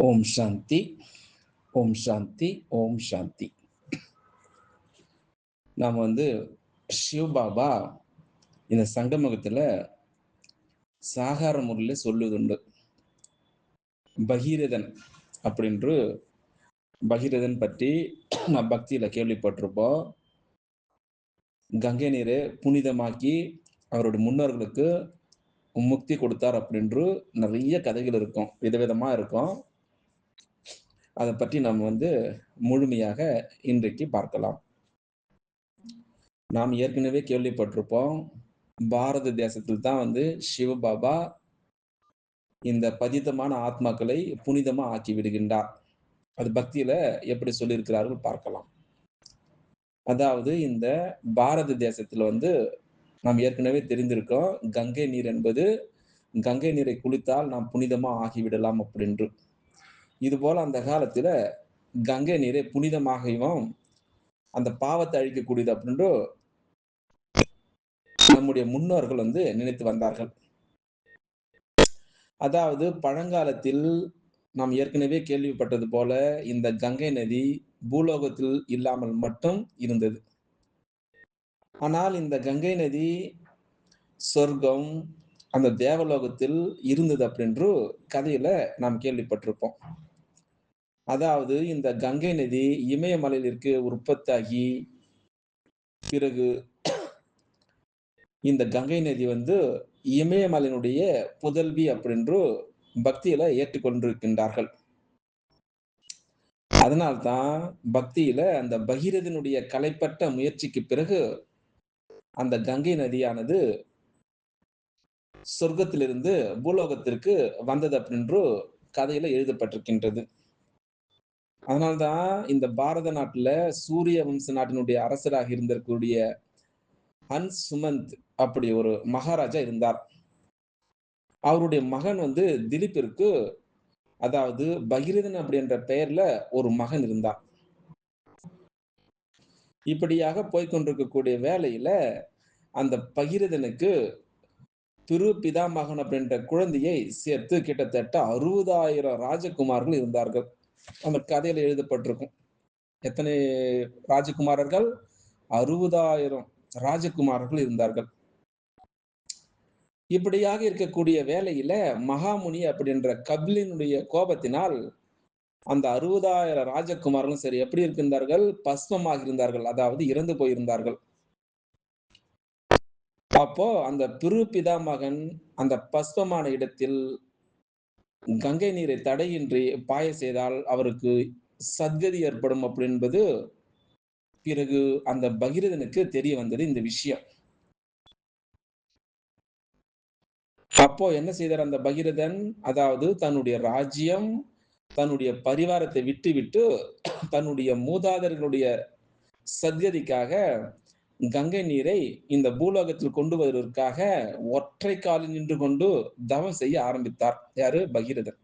ஓம் சாந்தி, ஓம் சாந்தி, ஓம் சாந்தி. நாம் சிவபாபா இந்த சங்கமகத்துல சாகார முறையில சொல்லுதுண்டு. பகீரதன் அப்படின்று பகீரதன் பற்றி நாம் பக்தியில கேள்விப்பட்டிருப்போம். கங்கை நீரை புனிதமாக்கி அவருடைய முன்னோர்களுக்கு முக்தி கொடுத்தார் அப்படின்று நிறைய கதைகள் இருக்கும், விதவிதமா இருக்கும். அதை பற்றி நாம் முழுமையாக இன்றைக்கு பார்க்கலாம். நாம் ஏற்கனவே கேள்விப்பட்டிருப்போம், பாரத தேசத்தில் தான் சிவபாபா இந்த பதித்தமான ஆத்மாக்களை புனிதமா ஆக்கி விடுகின்றார். அது பக்தியில எப்படி சொல்லியிருக்கிறார்கள் பார்க்கலாம். அதாவது இந்த பாரத தேசத்தில் நாம் ஏற்கனவே தெரிந்திருக்கோம், கங்கை நீர் என்பது கங்கை நீரை குளித்தால் நாம் புனிதமா ஆகிவிடலாம் அப்படின்று. இது போல அந்த காலத்துல கங்கை நீரை புனிதமாகவும் அந்த பாவத்தை அழிக்கக்கூடியது அப்படின்று நம்முடைய முன்னோர்கள் நினைத்து வந்தார்கள். அதாவது பழங்காலத்தில் நாம் ஏற்கனவே கேள்விப்பட்டது போல இந்த கங்கை நதி பூலோகத்தில் இல்லாமல் மட்டும் இருந்தது. ஆனால் இந்த கங்கை நதி சொர்க்கம், அந்த தேவலோகத்தில் இருந்தது அப்படின்று கதையில நாம் கேள்விப்பட்டிருப்போம். அதாவது இந்த கங்கை நதி இமயமலையிற்கு உற்பத்தியாகி பிறகு இந்த கங்கை நதி இமயமலையினுடைய புதல்வி அப்படின்று பக்தியில ஏற்றுக்கொண்டிருக்கின்றார்கள். அதனால்தான் பக்தியில அந்த பகீரதனுடைய கலைப்பட்ட முயற்சிக்கு பிறகு அந்த கங்கை நதியானது சொர்க்கத்திலிருந்து பூலோகத்திற்கு வந்தது அப்படின்று கதையில எழுதப்பட்டிருக்கின்றது. அதனால்தான் இந்த பாரத நாட்டுல சூரிய வம்ச நாட்டினுடைய அரசராக இருந்திருக்கக்கூடிய ஹன்ஸ் சுமந்த் அப்படி ஒரு மகாராஜா இருந்தார். அவருடைய மகன் திலீப்பிற்கு, அதாவது பகீரதன் அப்படின்ற பெயர்ல ஒரு மகன் இருந்தார். இப்படியாக போய்கொண்டிருக்கக்கூடிய வேளையில அந்த பகீரதனுக்கு திரு பிதாமகன் அப்படின்ற குழந்தையை சேர்த்து கிட்டத்தட்ட 60,000 ராஜகுமார்கள் இருந்தார்கள். அந்த கதையில எழுதப்பட்டிருக்கும். எத்தனை ராஜகுமாரர்கள்? 60,000 ராஜகுமாரர்கள் இருந்தார்கள். இப்படியாக இருக்கக்கூடிய வேளையில மகாமுனி அப்படின்ற கபிலினுடைய கோபத்தினால் அந்த 60,000 ராஜகுமாரர்களும் சரி எப்படி இருக்கின்றார்கள்? பஸ்மமாக இருந்தார்கள், அதாவது இறந்து போயிருந்தார்கள். அப்போ அந்த பிரு பிதாமகன் அந்த பஸ்மமான இடத்தில் கங்கை நீரை தடையின்றி பாய செய்தால் அவருக்கு சத்கதி ஏற்படும் அப்படி என்பது பிறகு அந்த பகீரதனுக்கு தெரிய வந்தது இந்த விஷயம். அப்போ என்ன செய்தார் அந்த பகீரதன்? அதாவது தன்னுடைய ராஜ்யம், தன்னுடைய பரிவாரத்தை விட்டுவிட்டு தன்னுடைய மூதாதையர்களுடைய சத்கதிக்காக கங்கை நீரை இந்த பூலோகத்தில் கொண்டு வருவதற்காக ஒற்றை காலில் நின்று கொண்டு தவம் செய்ய ஆரம்பித்தார். யாரு? பகீரதன்.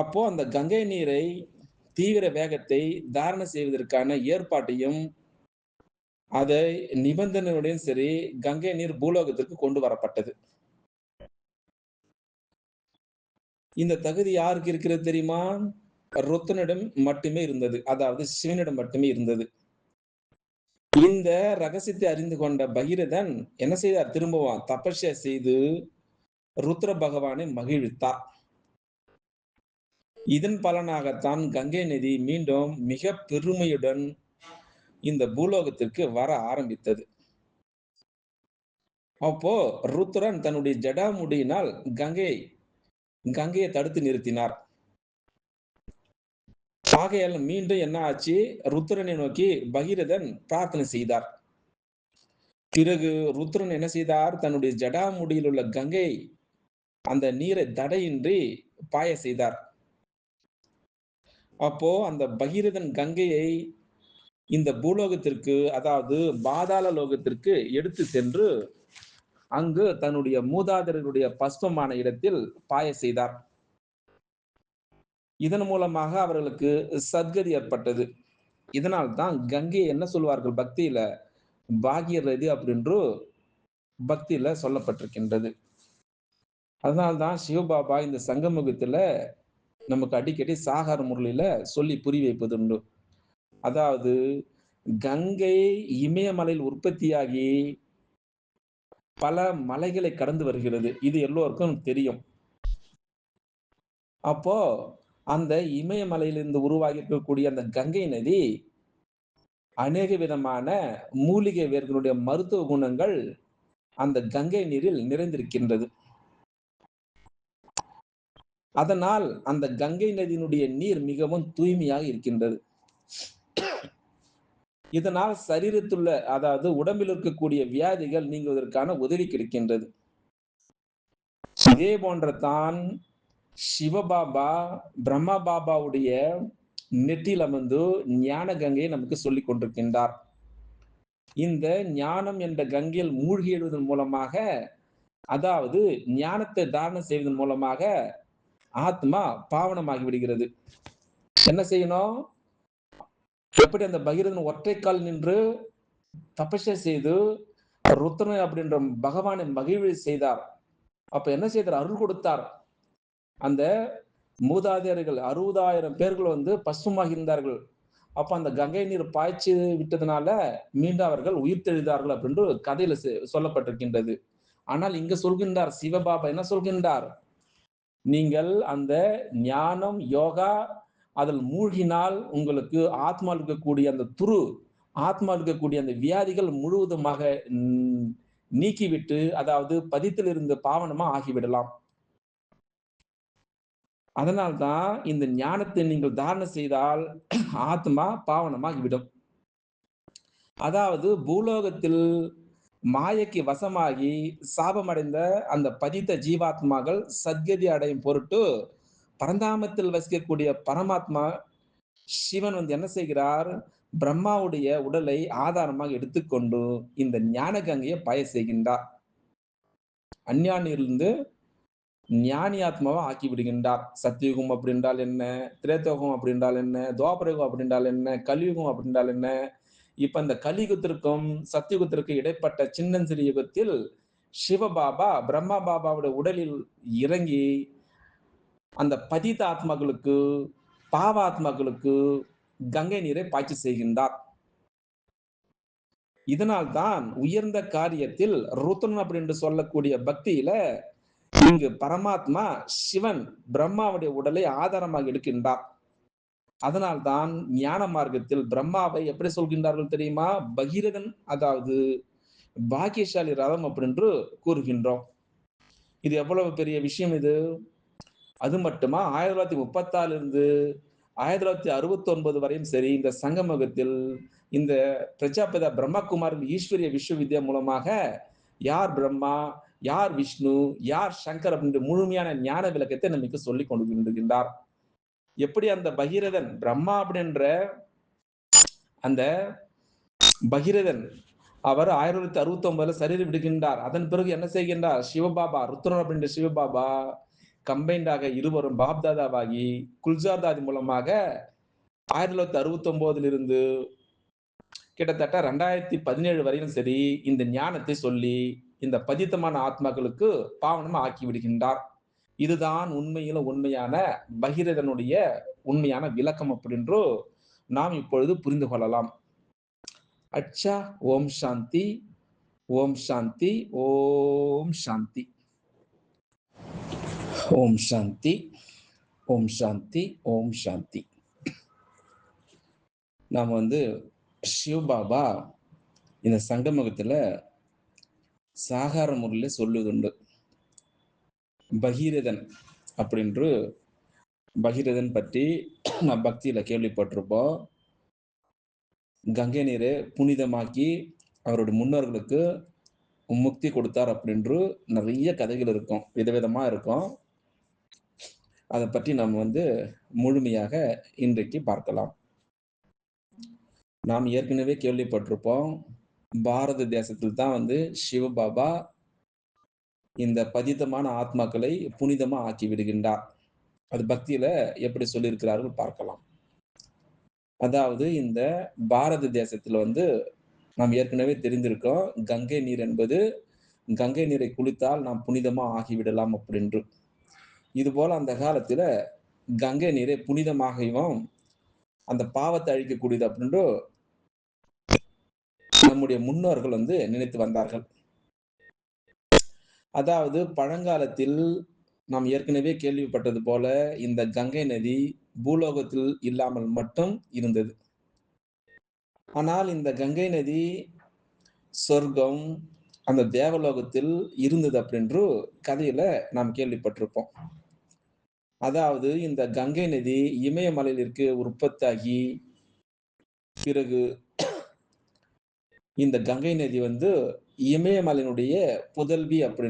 அப்போ அந்த கங்கை நீரை தீவிர வேகத்தை தாரணை செய்வதற்கான ஏற்பாட்டையும் அதை நிபந்தனையுடன் சரி கங்கை நீர் பூலோகத்திற்கு கொண்டு வரப்பட்டது. இந்த தகுதி யாருக்கு இருக்கிறது தெரியுமா? ருத்ரனிடம் மட்டுமே இருந்தது, அதாவது சிவனிடம் மட்டுமே இருந்தது. இந்த ரகசியத்தை அறிந்து கொண்ட பகீரதன் என்ன செய்தார்? திரும்பவும் தபஸ்யா செய்து ருத்ர பகவானை மகிழ்வித்தார். இதன் பலனாகத்தான் கங்கை நதி மீண்டும் மிக பெருமையுடன் இந்த பூலோகத்திற்கு வர ஆரம்பித்தது. அப்போ ருத்ரன் தன்னுடைய ஜடாமுடியினால் கங்கையை தடுத்து நிறுத்தினார். ஆகையால் மீண்டும் என்ன ஆச்சு? ருத்ரனை நோக்கி பகீரதன் பிரார்த்தனை செய்தார். பிறகு ருத்ரன் என்ன செய்தார்? தன்னுடைய ஜடாமுடியில் உள்ள கங்கை அந்த நீரை தடையின்றி பாய செய்தார். அப்போ அந்த பகீரதன் கங்கையை இந்த பூலோகத்திற்கு, அதாவது பாதாள லோகத்திற்கு எடுத்து சென்று அங்கு தன்னுடைய மூதாதையர்களுடைய பஸ்மமான இடத்தில் பாய செய்தார். இதன் மூலமாக அவர்களுக்கு சத்கதி ஏற்பட்டது. இதனால் தான் கங்கை என்ன சொல்வார்கள் பக்தியில? பாகீரதி அப்படின்று பக்தியில சொல்லப்பட்டிருக்கின்றது. அதனால்தான் சிவபாபா இந்த சங்கமுகத்துல நமக்கு அடிக்கடி சாகார முரளில சொல்லி புரிய வைப்பதுண்டு. அதாவது கங்கை இமயமலையில் உற்பத்தியாகி பல மலைகளை கடந்து வருகிறது. இது எல்லோருக்கும் தெரியும். அப்போ அந்த இமயமலையிலிருந்து உருவாகி இருக்கக்கூடிய அந்த கங்கை நதி அநேக விதமான மூலிகை வேர்களுடைய மருத்துவ குணங்கள் அந்த கங்கை நீரில் நிறைந்திருக்கின்றது. அதனால் அந்த கங்கை நதியினுடைய நீர் மிகவும் தூய்மையாக இருக்கின்றது. இதனால் சரீரத்துள்ள அதாவது உடம்பில் இருக்கக்கூடிய வியாதிகள் நீங்குவதற்கான உதவி கிடைக்கின்றது. இதே போன்ற தான் சிவபாபா, பிரம்மா பாபாவுடைய நெற்றியில் அமர்ந்து ஞான கங்கையை நமக்கு சொல்லிக் கொண்டிருக்கின்றார். இந்த ஞானம் என்ற கங்கையில் மூழ்கி எழுவதன் மூலமாக, அதாவது ஞானத்தை தாரணம் செய்வதன் மூலமாக ஆத்மா பாவனமாகி விடுகிறது. என்ன செய்யணும்? எப்படி அந்த பகீரதன் ஒற்றை கால் நின்று தபஸ்ய செய்து ருத்ரன் அப்படின்ற பகவானை மகிழ்வு செய்தார். அப்ப என்ன செய்தார்? அருள் கொடுத்தார். அந்த மூதாதையர்கள் 60,000 பேர்கள் வந்து பசுமாகி இருந்தார்கள். அப்ப அந்த கங்கை நீர் பாய்ச்சி விட்டதுனால மீண்டும் அவர்கள் உயிர்த்தெழுந்தார்கள் அப்படின்னு கதையில சொல்லப்பட்டிருக்கின்றது. ஆனால் இங்க சொல்கின்றார் சிவபாபா என்ன சொல்கின்றார்? நீங்கள் அந்த ஞானம், யோகா அதில் மூழ்கினால் உங்களுக்கு ஆத்மாவில் இருக்கக்கூடிய அந்த ஆத்மாவில் இருக்கக்கூடிய அந்த வியாதிகள் முழுவதுமாக நீக்கிவிட்டு, அதாவது பதித்தில் இருந்து பாவனமா ஆகிவிடலாம். அதனால்தான் இந்த ஞானத்தை நீங்கள் தாரணம் செய்தால் ஆத்மா பாவனமாகிவிடும். அதாவது பூலோகத்தில் மாயைக்கு வசமாகி சாபமடைந்த அந்த பதித்த ஜீவாத்மாக்கள் சத்கதி அடையும் பொருட்டு பரந்தாமத்தில் வசிக்கக்கூடிய பரமாத்மா சிவன் வந்து என்ன செய்கிறார்? பிரம்மாவுடைய உடலை ஆதாரமாக எடுத்துக்கொண்டு இந்த ஞான கங்கையை பாய செய்கின்றார். அஞ்ஞானியிலிருந்து ஞானி ஆத்மாவா ஆக்கி விடுகின்றார். சத்தியுகம் அப்படின்றால் என்ன? திரேதயுகம் அப்படின்றால் என்ன? துவாபரயுகம் அப்படின்றால் என்ன? கலியுகம் அப்படின்றால் என்ன? இப்ப இந்த கலியுகத்திற்கும் சத்தியுகத்திற்கும் இடைப்பட்ட சின்னஞ்சிறு யுகத்தில் சிவபாபா பிரம்மா பாபாவுடைய உடலில் இறங்கி அந்த பதித ஆத்மாக்களுக்கு, பாவ ஆத்மாக்களுக்கு கங்கை நீரை பாய்ச்சி செய்கின்றார். இதனால் தான் உயர்ந்த காரியத்தில் ருத்ரன் அப்படின்னு சொல்லக்கூடிய பக்தியில இங்கு பரமாத்மா சிவன் பிரம்மாவுடைய உடலை ஆதாரமாக எடுக்கின்றார். அதனால்தான் ஞான மார்க்கத்தில் பிரம்மாவை எப்படி சொல்கின்றார்கள் தெரியுமா? பகீரதன், அதாவது பாக்கியசாலி ரதம் அப்படின்னு கூறுகின்றோம். இது எவ்வளவு பெரிய விஷயம் இது. அது மட்டுமா 1936 இருந்து 1969 வரையும் சரி இந்த சங்கமகத்தில் இந்த பிரஜாபதி பிரம்மகுமார் ஈஸ்வரிய விஸ்வவித்யா மூலமாக யார் பிரம்மா, யார் விஷ்ணு, யார் சங்கர் அப்படின்ற முழுமையான ஞான விளக்கத்தை நமக்கு சொல்லிக் கொண்டிருக்கின்றார். எப்படி அந்த பகீரதன் பிரம்மா அப்படின்ற அந்த பகீரதன் அவர் 1969 சரீரம் விடுகின்றார். அதன் பிறகு என்ன செய்கின்றார்? சிவபாபா ருத்ரன் அப்படின்ற சிவபாபா கம்பைண்டாக இருவரும் பாப்தாதாவாகி குல்ஜாதாதி மூலமாக 1969 இருந்து கிட்டத்தட்ட 2017 வரையிலும் சரி இந்த ஞானத்தை சொல்லி இந்த பதித்தமான ஆத்மாக்களுக்கு பாவனமா ஆக்கி விடுகின்றார். இதுதான் உண்மையான பகீரதனுடைய உண்மையான விளக்கம் அப்படின்று நாம் இப்பொழுது புரிந்து கொள்ளலாம். அச்சா, ஓம் சாந்தி, ஓம் சாந்தி, ஓம் சாந்தி, ஓம் சாந்தி, ஓம் சாந்தி, ஓம் சாந்தி. நாம் வந்து சிவபாபா இந்த சங்கமகத்துல சாகார முறையில சொல்லுதுண்டு. பகீரதன் அப்படின்று பகீரதன் பற்றி நாம் பக்தியில கேள்விப்பட்டிருப்போம். கங்கை நீரை புனிதமாக்கி அவருடைய முன்னோர்களுக்கு முக்தி கொடுத்தார் அப்படின்று நிறைய கதைகள் இருக்கும், விதவிதமா இருக்கும். அதை பற்றி நாம் வந்து முழுமையாக இன்றைக்கு பார்க்கலாம். நாம் ஏற்கனவே கேள்விப்பட்டிருப்போம், பாரத தேசத்தில் தான் வந்து சிவபாபா இந்த பதித்தமான ஆத்மாக்களை புனிதமா ஆக்கி விடுகின்றார். அது பக்தியில எப்படி சொல்லியிருக்கிறார்கள் பார்க்கலாம். அதாவது இந்த பாரத தேசத்துல வந்து நாம் ஏற்கனவே தெரிந்திருக்கோம், கங்கை நீர் என்பது கங்கை நீரை குளித்தால் நாம் புனிதமா ஆகிவிடலாம் அப்படின்று. இதுபோல அந்த காலத்துல கங்கை நீரை புனிதமாகவும், அந்த பாவத்தை அழிக்கக்கூடியது அப்படின்டு நம்முடைய முன்னோர்கள் நினைத்து வந்தார்கள். அதாவது பழங்காலத்தில் நாம் ஏற்கனவே கேள்விப்பட்டது போல, இந்த கங்கை நதி பூலோகத்தில் இல்லாமல் மட்டும் இருந்தது. ஆனால் இந்த கங்கை நதி சொர்க்கம், அந்த தேவலோகத்தில் இருந்தது அப்படின்று கதையில நாம் கேள்விப்பட்டிருப்போம். அதாவது இந்த கங்கை நதி இமயமலையிலிருக்கு உற்பத்தியாகி, பிறகு இந்த கங்கை நதி இமயமலையினுடைய புதல்வி அப்படி